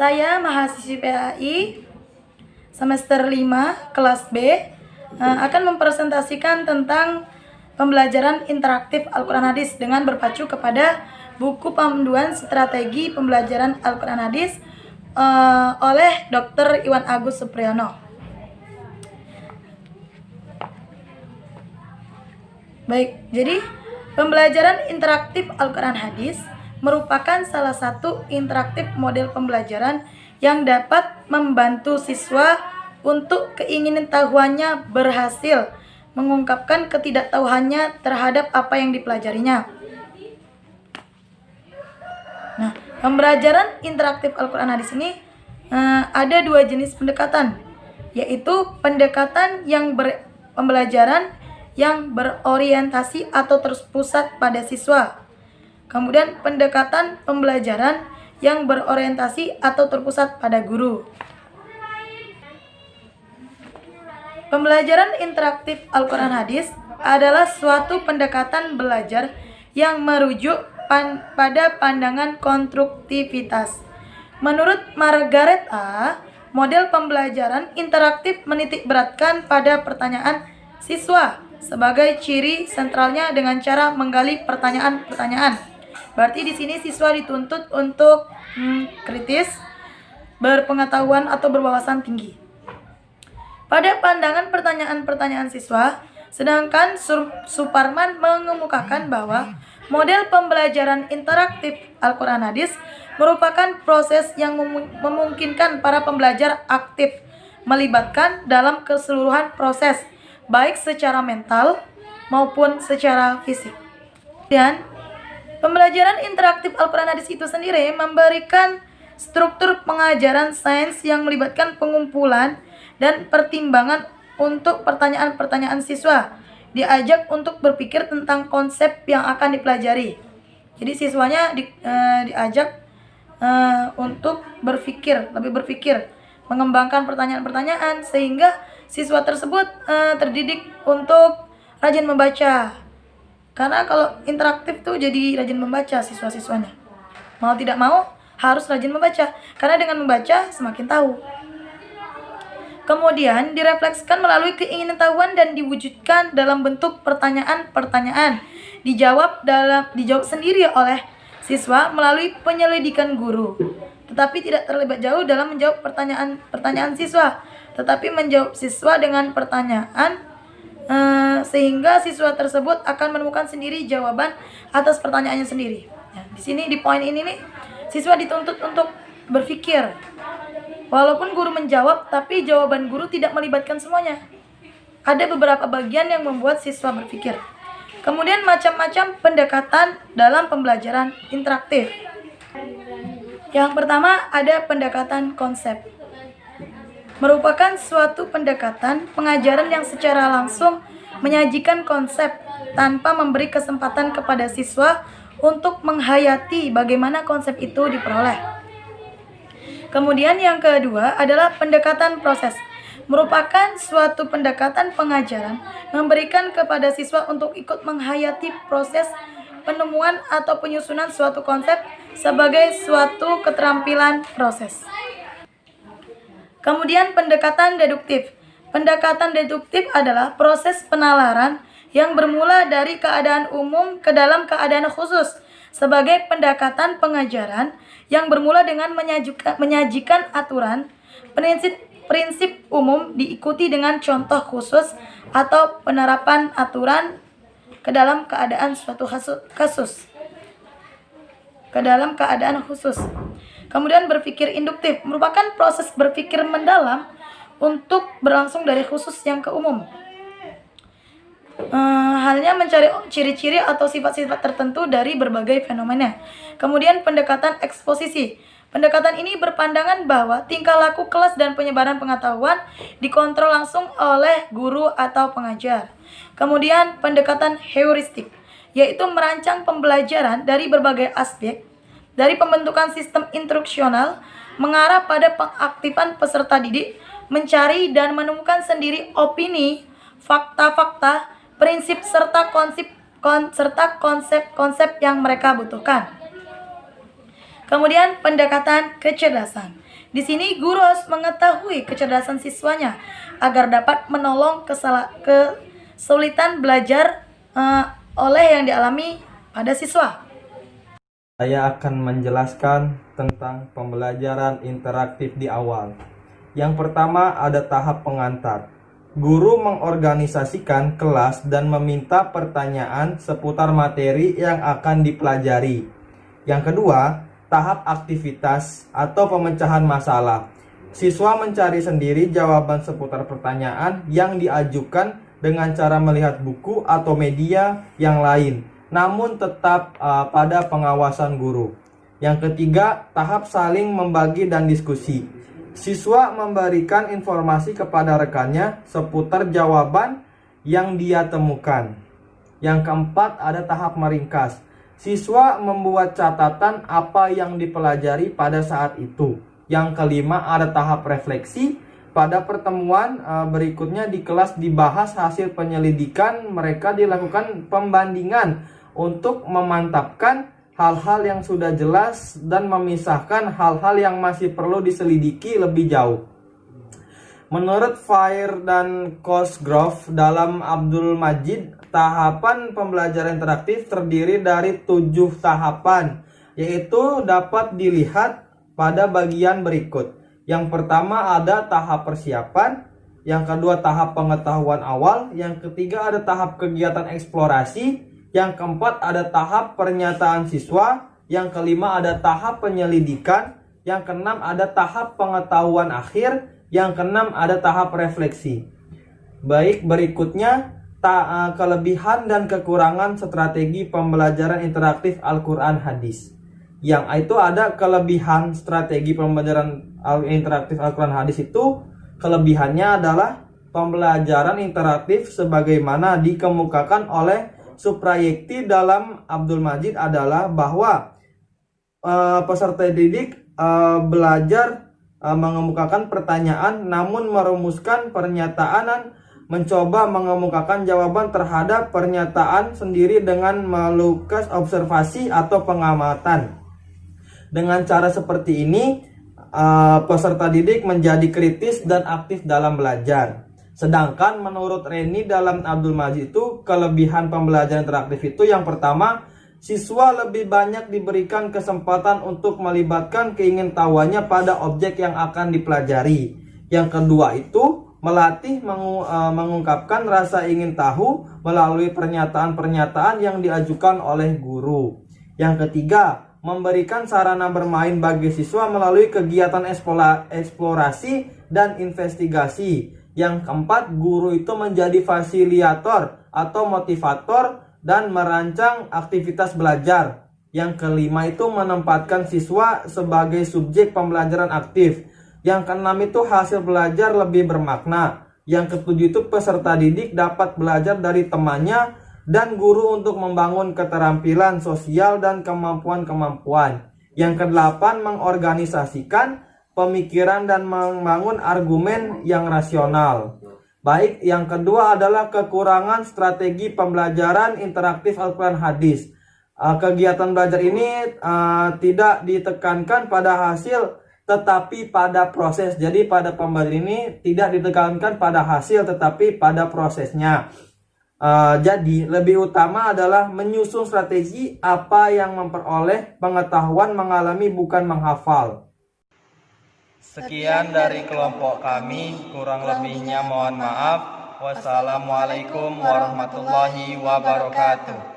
Saya mahasiswi PAI semester 5 kelas B akan mempresentasikan tentang pembelajaran interaktif Al-Quran Hadis dengan berpacu kepada buku panduan strategi pembelajaran Al-Quran Hadis oleh Dr. Iwan Agus Supriyono. Baik, jadi pembelajaran interaktif Al-Quran Hadis merupakan salah satu interaktif model pembelajaran yang dapat membantu siswa untuk keingintahuannya berhasil mengungkapkan ketidaktahuannya terhadap apa yang dipelajarinya. Nah, pembelajaran interaktif Al-Quran Hadis ini ada dua jenis pendekatan, yaitu pendekatan pembelajaran yang berorientasi atau terpusat pada siswa. Kemudian pendekatan pembelajaran yang berorientasi atau terpusat pada guru. Pembelajaran interaktif Al-Quran Hadis adalah suatu pendekatan belajar yang merujuk pada pandangan konstruktivitas. Menurut Margaret A., model pembelajaran interaktif menitikberatkan pada pertanyaan siswa sebagai ciri sentralnya dengan cara menggali pertanyaan-pertanyaan. Berarti di sini siswa dituntut untuk kritis, berpengetahuan atau berwawasan tinggi. Pada pandangan pertanyaan-pertanyaan siswa, sedangkan Suparman mengemukakan bahwa model pembelajaran interaktif Al-Quran Hadis merupakan proses yang memungkinkan para pembelajar aktif melibatkan dalam keseluruhan proses, baik secara mental maupun secara fisik. Dan pembelajaran interaktif Al-Quran Hadis itu sendiri memberikan struktur pengajaran sains yang melibatkan pengumpulan dan pertimbangan untuk pertanyaan-pertanyaan siswa, diajak untuk berpikir tentang konsep yang akan dipelajari. Jadi siswanya diajak untuk lebih berpikir, mengembangkan pertanyaan-pertanyaan sehingga siswa tersebut terdidik untuk rajin membaca. Karena kalau interaktif tuh jadi rajin membaca siswa-siswanya. Mau tidak mau harus rajin membaca. Karena dengan membaca semakin tahu. Kemudian direfleksikan melalui keingintahuan dan diwujudkan dalam bentuk pertanyaan-pertanyaan. Dijawab sendiri oleh siswa melalui penyelidikan guru. Tetapi tidak terlibat jauh dalam menjawab pertanyaan siswa. Tetapi menjawab siswa dengan pertanyaan sehingga siswa tersebut akan menemukan sendiri jawaban atas pertanyaannya sendiri. Nah, di sini di poin ini nih, siswa dituntut untuk berpikir. Walaupun guru menjawab, tapi jawaban guru tidak melibatkan semuanya. Ada beberapa bagian yang membuat siswa berpikir. Kemudian macam-macam pendekatan dalam pembelajaran interaktif. Yang pertama ada pendekatan konsep. Merupakan suatu pendekatan pengajaran yang secara langsung menyajikan konsep tanpa memberi kesempatan kepada siswa untuk menghayati bagaimana konsep itu diperoleh. Kemudian yang kedua adalah pendekatan proses. Merupakan suatu pendekatan pengajaran memberikan kepada siswa untuk ikut menghayati proses penemuan atau penyusunan suatu konsep sebagai suatu keterampilan proses. Kemudian pendekatan deduktif. Pendekatan deduktif adalah proses penalaran yang bermula dari keadaan umum ke dalam keadaan khusus sebagai pendekatan pengajaran yang bermula dengan menyajikan aturan, prinsip umum diikuti dengan contoh khusus atau penerapan aturan ke dalam keadaan suatu kasus. Ke dalam keadaan khusus. Kemudian berpikir induktif merupakan proses berpikir mendalam untuk berlangsung dari khusus yang ke umum. Halnya mencari ciri-ciri atau sifat-sifat tertentu dari berbagai fenomena. Kemudian pendekatan eksposisi. Pendekatan ini berpandangan bahwa tingkah laku kelas dan penyebaran pengetahuan dikontrol langsung oleh guru atau pengajar. Kemudian pendekatan heuristik, yaitu merancang pembelajaran dari berbagai aspek, dari pembentukan sistem instruksional, mengarah pada pengaktifan peserta didik, mencari dan menemukan sendiri opini, fakta-fakta, prinsip serta konsep-konsep yang mereka butuhkan. Kemudian pendekatan kecerdasan, Di sini guru harus mengetahui kecerdasan siswanya agar dapat menolong kesulitan belajar oleh yang dialami pada siswa. Saya akan menjelaskan tentang pembelajaran interaktif di awal. Yang pertama ada tahap pengantar. Guru mengorganisasikan kelas dan meminta pertanyaan seputar materi yang akan dipelajari. Yang kedua, tahap aktivitas atau pemecahan masalah. Siswa mencari sendiri jawaban seputar pertanyaan yang diajukan dengan cara melihat buku atau media yang lain, namun tetap pada pengawasan guru. Yang ketiga, tahap saling membagi dan diskusi. Siswa memberikan informasi kepada rekannya seputar jawaban yang dia temukan. Yang keempat, ada tahap meringkas. Siswa membuat catatan apa yang dipelajari pada saat itu. Yang kelima, ada tahap refleksi. Pada pertemuan berikutnya di kelas dibahas hasil penyelidikan mereka, dilakukan pembandingan untuk memantapkan hal-hal yang sudah jelas dan memisahkan hal-hal yang masih perlu diselidiki lebih jauh. Menurut Fair dan Cosgrove dalam Abdul Majid, tahapan pembelajaran interaktif terdiri dari 7 tahapan, yaitu dapat dilihat pada bagian berikut. Yang pertama ada tahap persiapan, yang kedua tahap pengetahuan awal, yang ketiga ada tahap kegiatan eksplorasi, yang keempat ada tahap pernyataan siswa, yang kelima ada tahap penyelidikan, yang keenam ada tahap pengetahuan akhir, yang keenam ada tahap refleksi. Baik, berikutnya kelebihan dan kekurangan strategi pembelajaran interaktif Al-Quran Hadis. Yang itu ada kelebihan strategi pembelajaran interaktif Al-Quran Hadis itu, kelebihannya adalah pembelajaran interaktif sebagaimana dikemukakan oleh Suprayekti dalam Abdul Majid adalah bahwa peserta didik belajar mengemukakan pertanyaan namun merumuskan pernyataan, mencoba mengemukakan jawaban terhadap pernyataan sendiri dengan melakukan observasi atau pengamatan. Dengan cara seperti ini, peserta didik menjadi kritis dan aktif dalam belajar. Sedangkan menurut Reni dalam Abdul Majid itu, kelebihan pembelajaran interaktif itu yang pertama, siswa lebih banyak diberikan kesempatan untuk melibatkan keingintahuannya pada objek yang akan dipelajari. Yang kedua itu, melatih mengungkapkan rasa ingin tahu melalui pernyataan-pernyataan yang diajukan oleh guru. Yang ketiga, memberikan sarana bermain bagi siswa melalui kegiatan eksplorasi dan investigasi. Yang keempat, guru itu menjadi fasilitator atau motivator dan merancang aktivitas belajar. Yang kelima itu menempatkan siswa sebagai subjek pembelajaran aktif. Yang keenam itu hasil belajar lebih bermakna. Yang ketujuh itu peserta didik dapat belajar dari temannya dan guru untuk membangun keterampilan sosial dan kemampuan-kemampuan. Yang kedelapan, mengorganisasikan pemikiran dan membangun argumen yang rasional. Baik, yang kedua adalah kekurangan strategi pembelajaran interaktif Al-Quran Hadis. Kegiatan belajar ini tidak ditekankan pada hasil tetapi pada proses. Jadi pada pembelajaran ini tidak ditekankan pada hasil tetapi pada prosesnya. Jadi lebih utama adalah menyusun strategi apa yang memperoleh pengetahuan mengalami bukan menghafal. Sekian dari kelompok kami, kurang lebihnya mohon maaf. Wassalamualaikum warahmatullahi wabarakatuh.